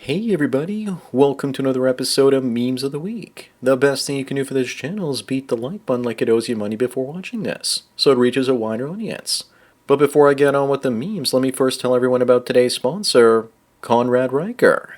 Hey everybody, welcome to another episode of Memes of the Week. The best thing you can do for this channel is beat the like button like it owes you money before watching this, so it reaches a wider audience. But before I get on with the memes, let me first tell everyone about today's sponsor, Conrad Riker.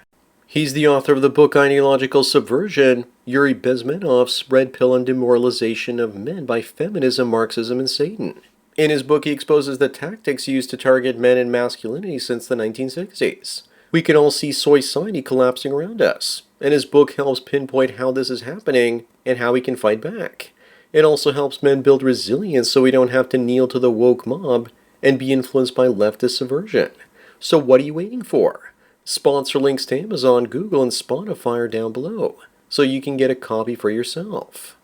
He's the author of the book Ideological Subversion, Yuri Bezmenov's Red Pill and Demoralization of Men by Feminism, Marxism, and Satan. In his book, he exposes the tactics used to target men and masculinity since the 1960s. We can all see society collapsing around us, and his book helps pinpoint how this is happening and how we can fight back. It also helps men build resilience so we don't have to kneel to the woke mob and be influenced by leftist subversion. So what are you waiting for? Sponsor links to Amazon, Google, and Spotify are down below, so you can get a copy for yourself.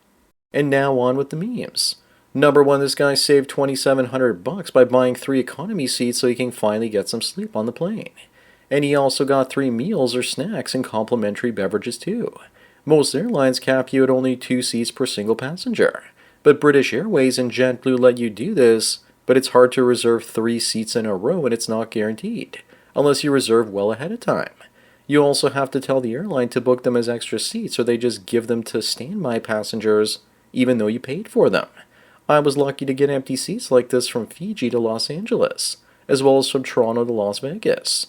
And now on with the memes. Number one, this guy saved $2,700 by buying 3 economy seats so he can finally get some sleep on the plane. And he also got 3 meals or snacks and complimentary beverages too. Most airlines cap you at only 2 seats per single passenger. But British Airways and JetBlue let you do this, but it's hard to reserve 3 seats in a row and it's not guaranteed, unless you reserve well ahead of time. You also have to tell the airline to book them as extra seats or they just give them to standby passengers even though you paid for them. I was lucky to get empty seats like this from Fiji to Los Angeles, as well as from Toronto to Las Vegas.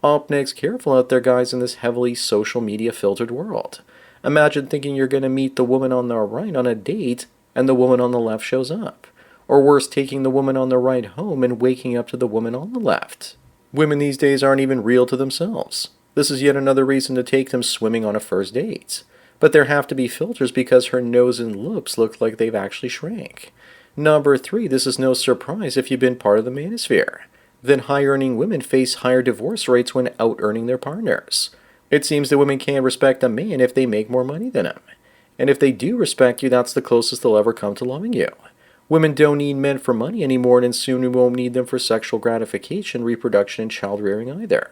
Up next, careful out there guys in this heavily social media filtered world. Imagine thinking you're going to meet the woman on the right on a date and the woman on the left shows up. Or worse, taking the woman on the right home and waking up to the woman on the left. Women these days aren't even real to themselves. This is yet another reason to take them swimming on a first date. But there have to be filters because her nose and lips look like they've actually shrank. Number 3, this is no surprise if you've been part of the manosphere. Then high-earning women face higher divorce rates when out-earning their partners. It seems that women can't respect a man if they make more money than him. And if they do respect you, that's the closest they'll ever come to loving you. Women don't need men for money anymore, and soon we won't need them for sexual gratification, reproduction, and child-rearing either.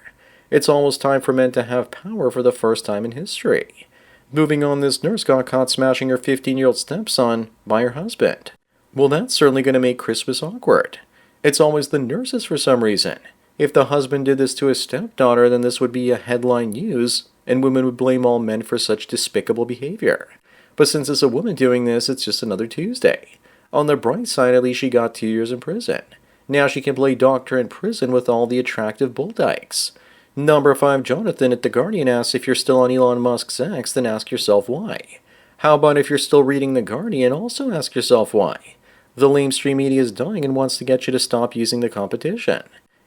It's almost time for men to have power for the first time in history. Moving on, this nurse got caught smashing her 15-year-old stepson by her husband. Well, that's certainly going to make Christmas awkward. It's always the nurses for some reason. If the husband did this to his stepdaughter, then this would be a headline news, and women would blame all men for such despicable behavior. But since it's a woman doing this, it's just another Tuesday. On the bright side, at least she got 2 years in prison. Now she can play doctor in prison with all the attractive bull dykes. Number 5, Jonathan at The Guardian asks if you're still on Elon Musk's X, then ask yourself why. How about if you're still reading The Guardian, also ask yourself why. The lamestream media is dying and wants to get you to stop using the competition.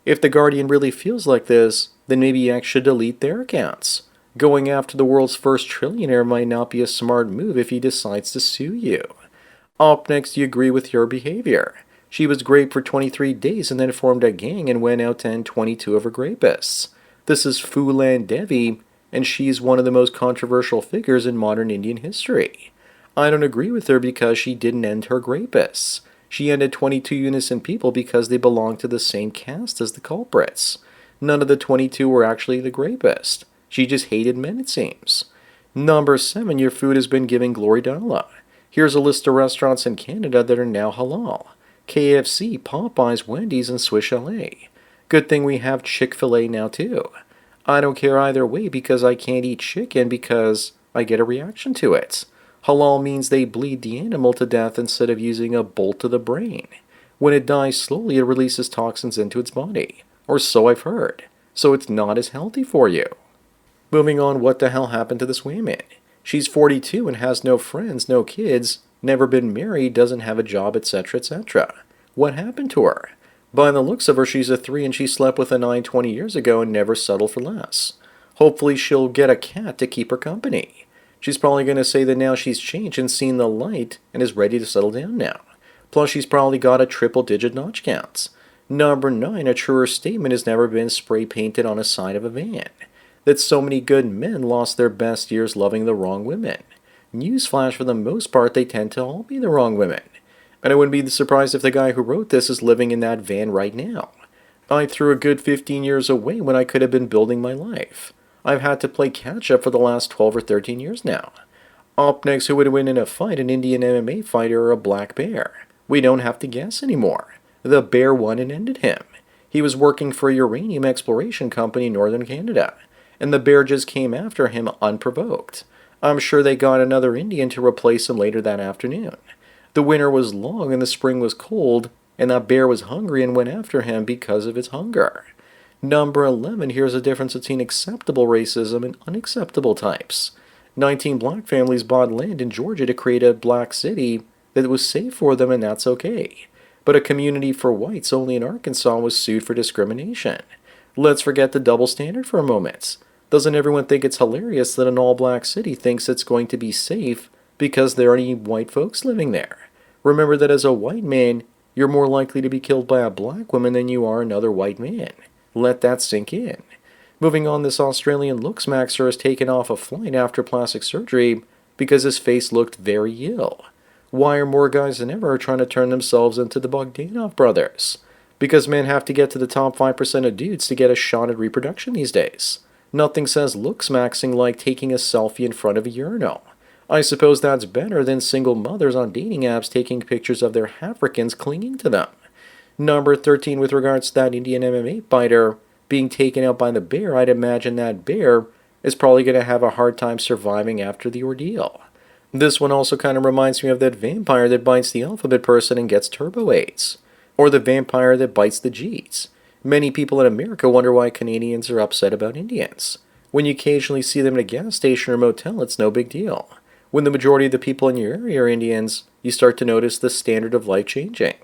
If The Guardian really feels like this, then maybe X should delete their accounts. Going after the world's first trillionaire might not be a smart move if he decides to sue you. Up next, you agree with your behavior. She was great for 23 days and then formed a gang and went out to end 22 of her rapists. This is Phulan Devi, and she's one of the most controversial figures in modern Indian history. I don't agree with her because she didn't end her rapists. She ended 22 innocent people because they belonged to the same caste as the culprits. None of the 22 were actually the rapist. She just hated men, it seems. Number 7, your food has been giving glory to Allah. Here's a list of restaurants in Canada that are now halal. KFC, Popeyes, Wendy's, and Swiss Chalet. Good thing we have Chick-fil-A now too. I don't care either way because I can't eat chicken because I get a reaction to it. Halal means they bleed the animal to death instead of using a bolt to the brain. When it dies slowly, it releases toxins into its body. Or so I've heard. So it's not as healthy for you. Moving on, what the hell happened to this woman? She's 42 and has no friends, no kids, never been married, doesn't have a job, etc., etc. What happened to her? By the looks of her, she's a 3 and she slept with a 9 20 years ago and never settled for less. Hopefully she'll get a cat to keep her company. She's probably going to say that now she's changed and seen the light and is ready to settle down now. Plus, she's probably got a triple-digit notch counts. Number 9, a truer statement has never been spray-painted on a side of a van. That so many good men lost their best years loving the wrong women. Newsflash, for the most part, they tend to all be the wrong women. And I wouldn't be surprised if the guy who wrote this is living in that van right now. I threw a good 15 years away when I could have been building my life. I've had to play catch-up for the last 12 or 13 years now. Up next, who would win in a fight, an Indian MMA fighter or a black bear? We don't have to guess anymore. The bear won and ended him. He was working for a uranium exploration company in northern Canada. and the bear just came after him unprovoked. I'm sure they got another Indian to replace him later that afternoon. The winter was long and the spring was cold, and that bear was hungry and went after him because of its hunger. Number 11, here's a difference between acceptable racism and unacceptable types. 19 black families bought land in Georgia to create a black city that was safe for them, and that's okay. But a community for whites only in Arkansas was sued for discrimination. Let's forget the double standard for a moment. Doesn't everyone think it's hilarious that an all-black city thinks it's going to be safe because there aren't any white folks living there? Remember that as a white man, you're more likely to be killed by a black woman than you are another white man. Let that sink in. Moving on, this Australian looks maxer has taken off a flight after plastic surgery because his face looked very ill. Why are more guys than ever trying to turn themselves into the Bogdanov brothers? Because men have to get to the top 5% of dudes to get a shot at reproduction these days. Nothing says looks maxing like taking a selfie in front of a urinal. I suppose that's better than single mothers on dating apps taking pictures of their Africans clinging to them. Number 13, with regards to that Indian MMA fighter being taken out by the bear, I'd imagine that bear is probably going to have a hard time surviving after the ordeal. This one also kind of reminds me of that vampire that bites the alphabet person and gets turbo AIDS. Or the vampire that bites the G's. Many people in America wonder why Canadians are upset about Indians. When you occasionally see them at a gas station or motel, it's no big deal. When the majority of the people in your area are Indians, you start to notice the standard of life changing.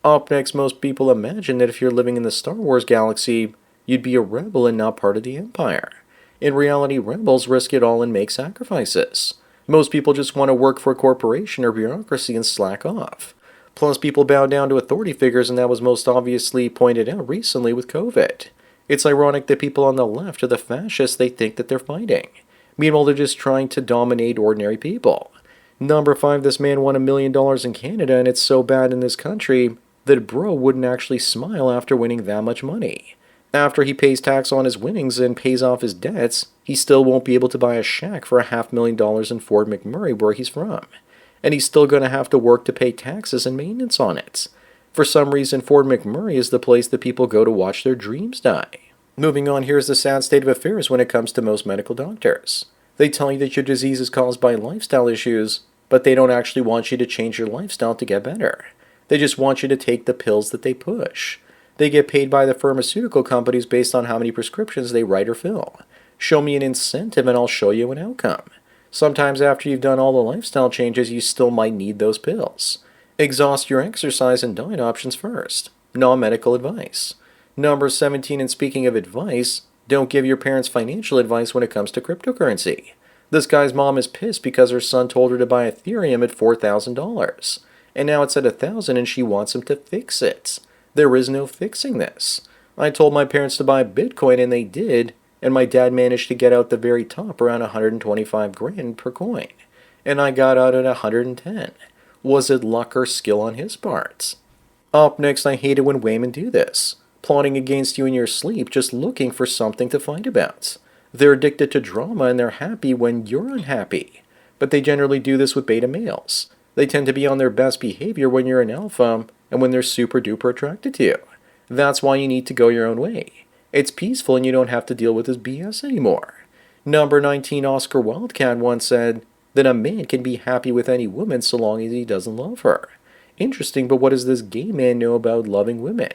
Up next, most people imagine that if you're living in the Star Wars galaxy, you'd be a rebel and not part of the Empire. In reality, rebels risk it all and make sacrifices. Most people just want to work for a corporation or bureaucracy and slack off. Plus, people bow down to authority figures, and that was most obviously pointed out recently with COVID. It's ironic that people on the left are the fascists they think that they're fighting. Meanwhile, they're just trying to dominate ordinary people. Number 5, this man won $1 million in Canada, and it's so bad in this country that bro wouldn't actually smile after winning that much money. After he pays tax on his winnings and pays off his debts, he still won't be able to buy a shack for $500,000 in Fort McMurray where he's from. And he's still going to have to work to pay taxes and maintenance on it. For some reason, Fort McMurray is the place that people go to watch their dreams die. Moving on, here's the sad state of affairs when it comes to most medical doctors. They tell you that your disease is caused by lifestyle issues, but they don't actually want you to change your lifestyle to get better. They just want you to take the pills that they push. They get paid by the pharmaceutical companies based on how many prescriptions they write or fill. Show me an incentive and I'll show you an outcome. Sometimes after you've done all the lifestyle changes, you still might need those pills. Exhaust your exercise and diet options first. Non-medical advice. Number 17, and speaking of advice, don't give your parents financial advice when it comes to cryptocurrency. This guy's mom is pissed because her son told her to buy Ethereum at $4,000. And now it's at $1,000 and she wants him to fix it. There is no fixing this. I told my parents to buy Bitcoin and they did, and my dad managed to get out the very top around 125 grand per coin. And I got out at 110. Was it luck or skill on his part? Up next, I hate it when women do this. Plotting against you in your sleep, just looking for something to fight about. They're addicted to drama and they're happy when you're unhappy. But they generally do this with beta males. They tend to be on their best behavior when you're an alpha and when they're super duper attracted to you. That's why you need to go your own way. It's peaceful and you don't have to deal with this BS anymore. Number 19, Oscar Wildcat once said that a man can be happy with any woman so long as he doesn't love her. Interesting, but what does this gay man know about loving women?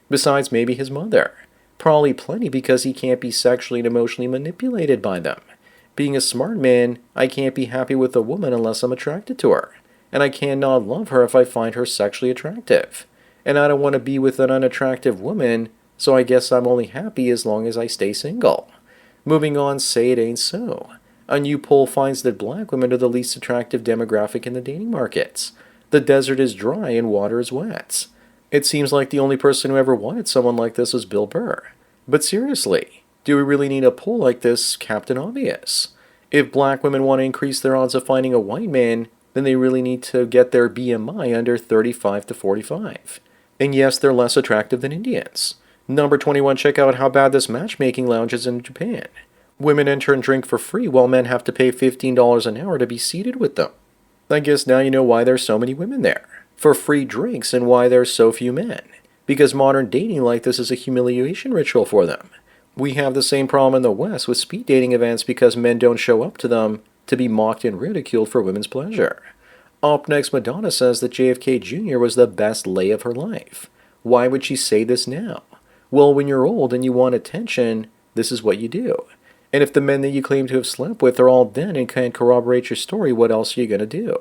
Besides maybe his mother. Probably plenty because he can't be sexually and emotionally manipulated by them. Being a smart man, I can't be happy with a woman unless I'm attracted to her. And I cannot love her if I find her sexually attractive. And I don't want to be with an unattractive woman, so I guess I'm only happy as long as I stay single. Moving on, say it ain't so. A new poll finds that black women are the least attractive demographic in the dating markets. The desert is dry and water is wet. It seems like the only person who ever wanted someone like this was Bill Burr. But seriously, do we really need a poll like this, Captain Obvious? If black women want to increase their odds of finding a white man, then they really need to get their BMI under 35 to 45. And yes, they're less attractive than Indians. Number 21, check out how bad this matchmaking lounge is in Japan. Women enter and drink for free while men have to pay $15 an hour to be seated with them. I guess now you know why there's so many women there. For free drinks and why there's so few men. Because modern dating like this is a humiliation ritual for them. We have the same problem in the West with speed dating events because men don't show up to them to be mocked and ridiculed for women's pleasure. Up next, Madonna says that JFK Jr. was the best lay of her life. Why would she say this now? Well, when you're old and you want attention, this is what you do. And if the men that you claim to have slept with are all dead and can't corroborate your story, what else are you going to do?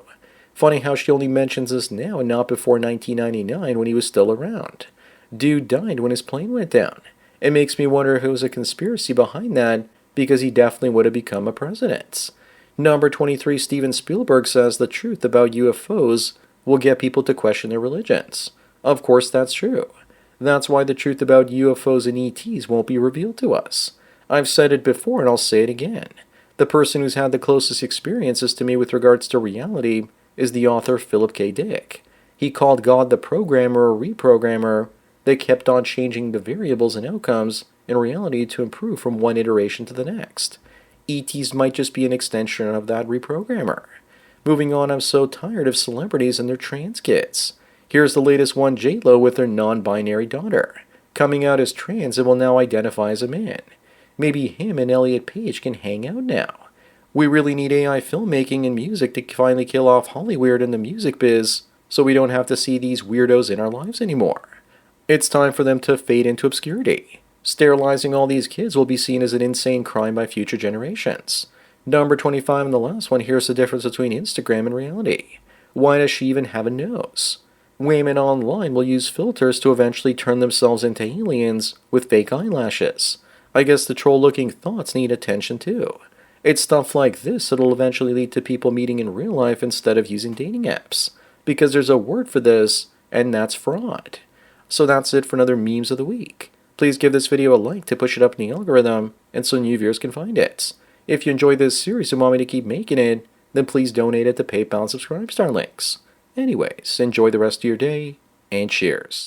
Funny how she only mentions this now and not before 1999 when he was still around. Dude died when his plane went down. It makes me wonder if it was a conspiracy behind that, because he definitely would have become a president. Number 23, Steven Spielberg says the truth about UFOs will get people to question their religions. Of course that's true. That's why the truth about UFOs and ETs won't be revealed to us. I've said it before and I'll say it again. The person who's had the closest experiences to me with regards to reality is the author Philip K. Dick. He called God the programmer or reprogrammer that kept on changing the variables and outcomes in reality to improve from one iteration to the next. ETs might just be an extension of that reprogrammer. Moving on, I'm so tired of celebrities and their trans kids. Here's the latest one, J-Lo with her non-binary daughter, coming out as trans and will now identify as a man. Maybe him and Elliot Page can hang out now. We really need AI filmmaking and music to finally kill off Hollywood and the music biz so we don't have to see these weirdos in our lives anymore. It's time for them to fade into obscurity. Sterilizing all these kids will be seen as an insane crime by future generations. Number 25 and the last one, here's the difference between Instagram and reality. Why does she even have a nose? Women online will use filters to eventually turn themselves into aliens with fake eyelashes. I guess the troll-looking thoughts need attention too. It's stuff like this that'll eventually lead to people meeting in real life instead of using dating apps. Because there's a word for this, and that's fraud. So that's it for another Memes of the Week. Please give this video a like to push it up in the algorithm and so new viewers can find it. If you enjoyed this series and want me to keep making it, then please donate it to PayPal and Subscribe Star links. Anyways, enjoy the rest of your day, and cheers.